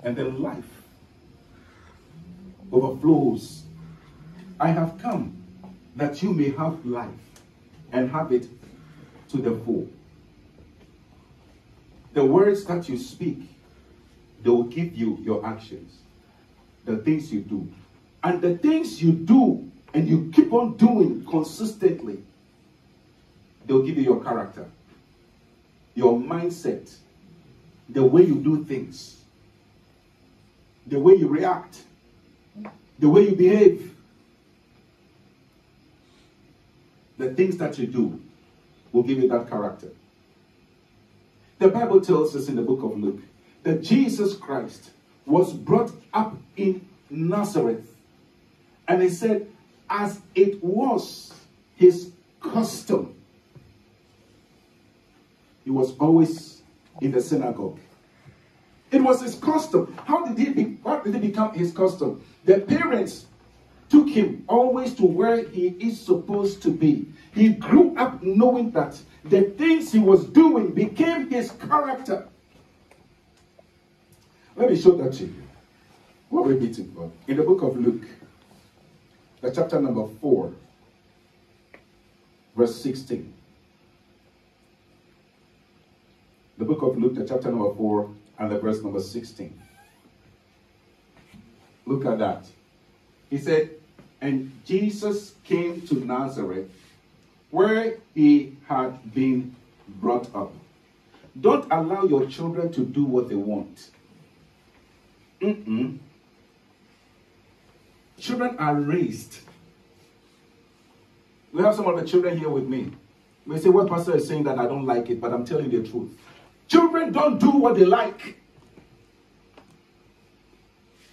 and then life overflows. I have come that you may have life and have it to the full. The words that you speak, they will give you your actions, the things you do. And the things you do and you keep on doing consistently, they'll give you your character, your mindset, the way you do things, the way you react, the way you behave. The things that you do will give you that character. The Bible tells us in the book of Luke that Jesus Christ was brought up in Nazareth. And he said, as it was his custom, he was always in the synagogue. It was his custom. How did it become his custom? The parents took him always to where he is supposed to be. He grew up knowing that the things he was doing became his character. Let me show that to you. What we're meeting for. In the book of Luke, the chapter number 4, verse 16. The book of Luke, the chapter number 4, and the verse number 16. Look at that. He said, and Jesus came to Nazareth, where he had been brought up. Don't allow your children to do what they want. Children are raised. We have some of the children here with me. We say, what pastor is saying that I don't like it, but I'm telling you the truth. Children don't do what they like.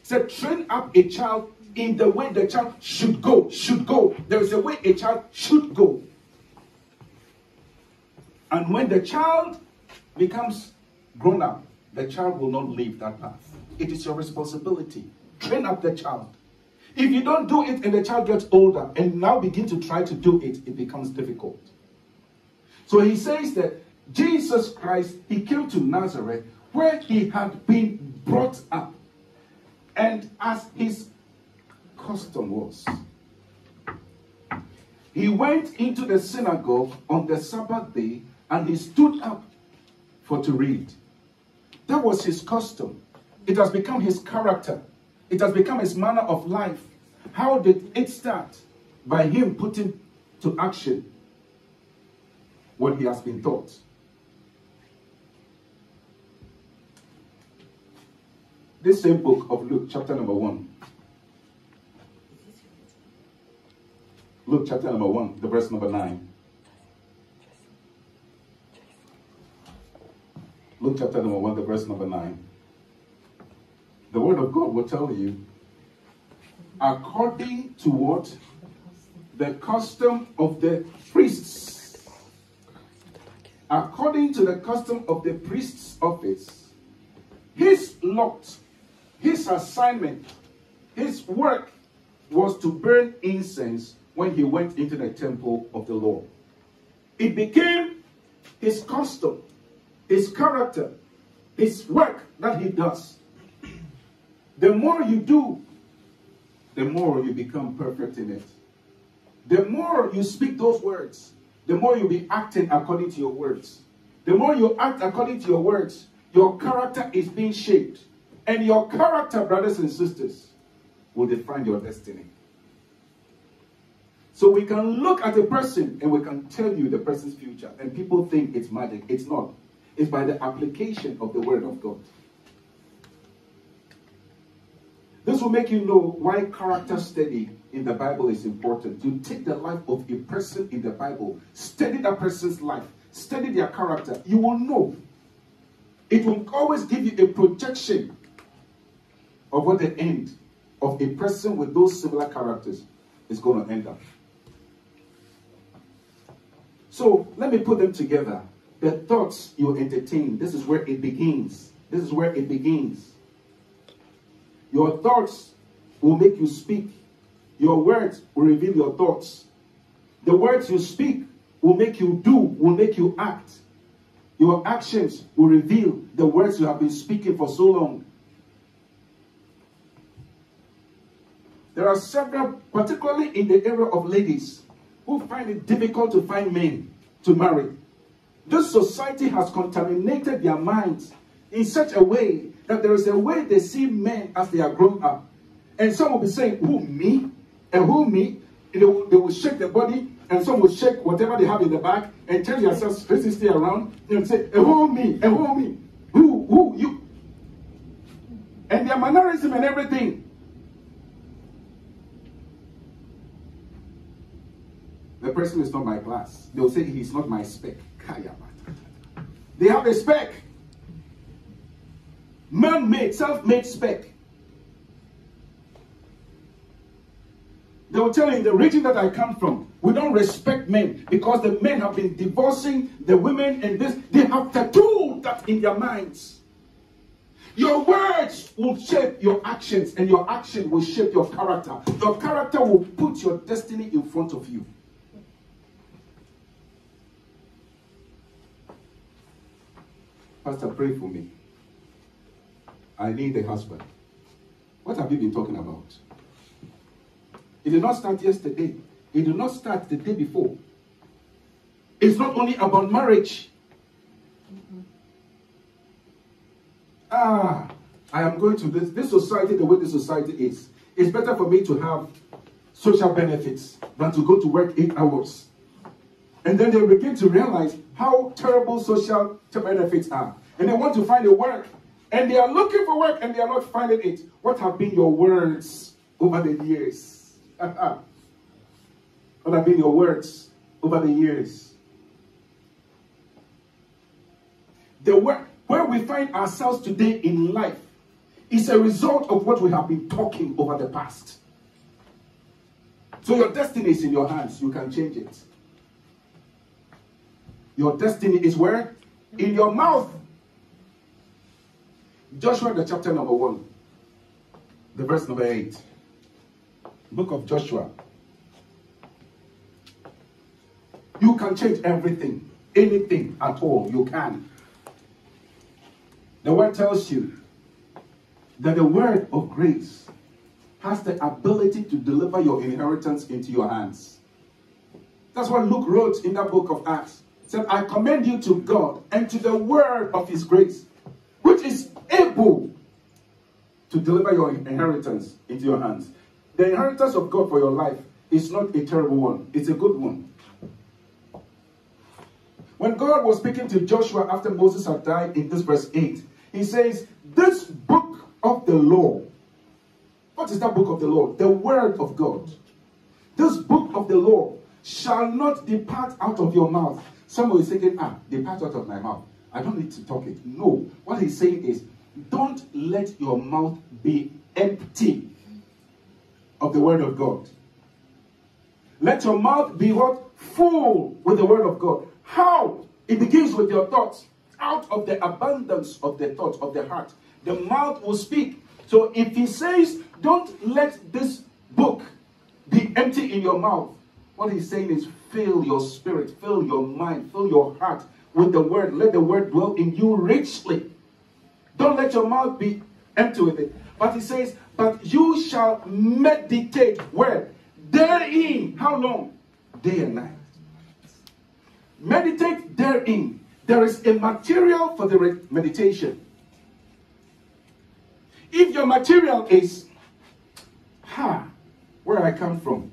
So train up a child in the way the child should go, There is a way a child should go. And when the child becomes grown up, the child will not leave that path. It is your responsibility. Train up the child. If you don't do it and the child gets older and now begin to try to do it, it becomes difficult. So he says that Jesus Christ, he came to Nazareth where he had been brought up. And as his custom was, he went into the synagogue on the Sabbath day and he stood up to read. That was his custom. It has become his character. It has become his manner of life. How did it start? By him putting to action what he has been taught. This same book of Luke, chapter number 1. Luke chapter number 1, the verse number 9. Luke chapter number 1, the verse number 9. The word of God will tell you, according to what? The custom of the priests. According to the custom of the priest's office, his lot, his assignment, his work was to burn incense when he went into the temple of the Lord. It became his custom, his character, his work that he does. The more you do, the more you become perfect in it. The more you speak those words, the more you'll be acting according to your words. The more you act according to your words, your character is being shaped. And your character, brothers and sisters, will define your destiny. So we can look at a person and we can tell you the person's future. And people think it's magic. It's not. It's by the application of the word of God. This will make you know why character study in the Bible is important. You take the life of a person in the Bible, study that person's life, study their character. You will know. It will always give you a projection of what the end of a person with those similar characters is going to end up. So let me put them together. The thoughts you entertain, this is where it begins. This is where it begins. Your thoughts will make you speak. Your words will reveal your thoughts. The words you speak will make you do, will make you act. Your actions will reveal the words you have been speaking for so long. There are several, particularly in the area of ladies, who find it difficult to find men to marry. This society has contaminated their minds in such a way that there is a way they see men as they are grown up. And some will be saying, who, me? And who, me? They will shake their body, and some will shake whatever they have in the back, and tell themselves 360 around, and say, and who, me? And who, me? Who, you? And their mannerism and everything. The person is not my class. They'll say he's not my spec. They have a spec. Man-made, self-made spec. They will tell you, in the region that I come from, we don't respect men because the men have been divorcing the women and this. They have tattooed that in their minds. Your words will shape your actions, and your action will shape your character. Your character will put your destiny in front of you. Pastor, pray for me. I need a husband. What have you been talking about? It did not start yesterday. It did not start the day before. It's not only about marriage. I am going to this society, the way this society is. It's better for me to have social benefits than to go to work 8 hours. And then they begin to realize how terrible social benefits are. And they want to find a work. And they are looking for work and they are not finding it. What have been your words over the years? What have been your words over the years? The work where we find ourselves today in life is a result of what we have been talking over the past. So your destiny is in your hands. You can change it. Your destiny is where? In your mouth. Joshua, the chapter number 1, the verse number 8. Book of Joshua. You can change everything, anything at all. You can. The word tells you that the word of grace has the ability to deliver your inheritance into your hands. That's what Luke wrote in that book of Acts. He said, I commend you to God and to the word of his grace, which is able to deliver your inheritance into your hands. The inheritance of God for your life is not a terrible one. It's a good one. When God was speaking to Joshua after Moses had died in this verse 8, he says, this book of the law. What is that book of the law? The word of God. This book of the law shall not depart out of your mouth. Someone is thinking, depart out of my mouth. I don't need to talk it. No. What he's saying is, don't let your mouth be empty of the word of God. Let your mouth be what? Full with the word of God. How? It begins with your thoughts. Out of the abundance of the thoughts of the heart, the mouth will speak. So if he says, don't let this book be empty in your mouth, what he's saying is, fill your spirit, fill your mind, fill your heart with the word. Let the word dwell in you richly. Don't let your mouth be empty with it. But he says, but you shall meditate where? Therein. How long? Day and night. Meditate therein. There is a material for the meditation. If your material is, where I come from,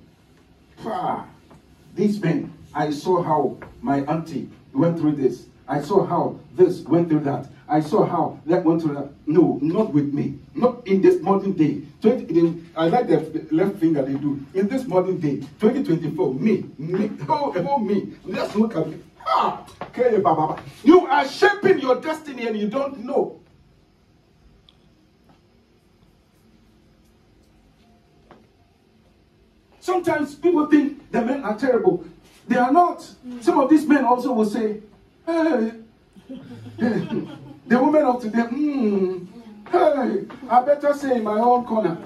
these men, I saw how my auntie went through this. I saw how this went through that. I saw how that went through that. No, not with me. Not in this modern day. I like the left finger they do. In this modern day, 2024, me. Let's look at me. You are shaping your destiny and you don't know. Sometimes people think the men are terrible. They are not. Some of these men also will say, hey, the women of today, hey, I better stay in my own corner.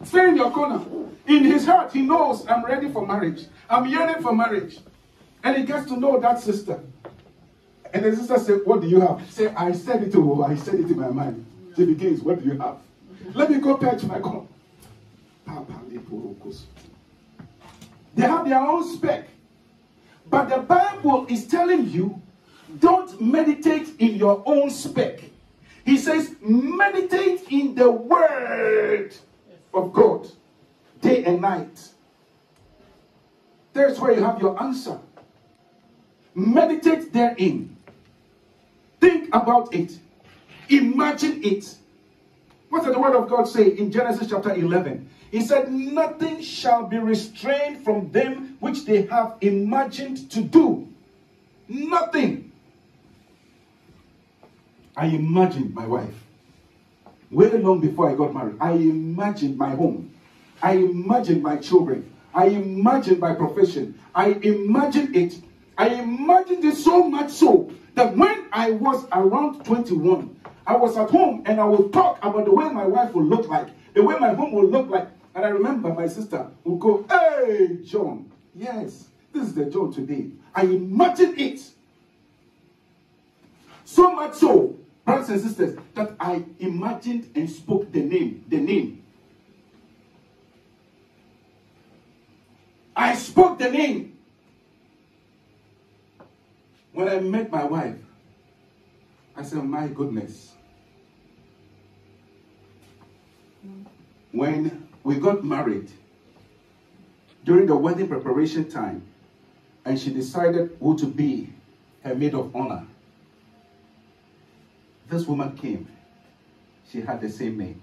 Stay in your corner. In his heart, he knows I'm ready for marriage. I'm yearning for marriage. And he gets to know that sister. And the sister said, what do you have? Say, I said it in my mind. She begins, what do you have? Let me go patch my corner. They have their own spec. But the Bible is telling you, don't meditate in your own spec. He says, meditate in the word of God, day and night. There's where you have your answer. Meditate therein. Think about it. Imagine it. What did the word of God say in Genesis chapter 11? He said, nothing shall be restrained from them which they have imagined to do. Nothing. I imagined my wife. Way long before I got married, I imagined my home. I imagined my children. I imagined my profession. I imagined it. I imagined it so much so that when I was around 21, I was at home and I would talk about the way my wife would look like, the way my home would look like. And I remember my sister would go, hey, John. Yes, this is the John today. I imagined it. So much so, brothers and sisters, that I imagined and spoke the name. The name. I spoke the name. When I met my wife, I said, my goodness. When we got married, during the wedding preparation time, and she decided who to be her maid of honor, this woman came. She had the same name.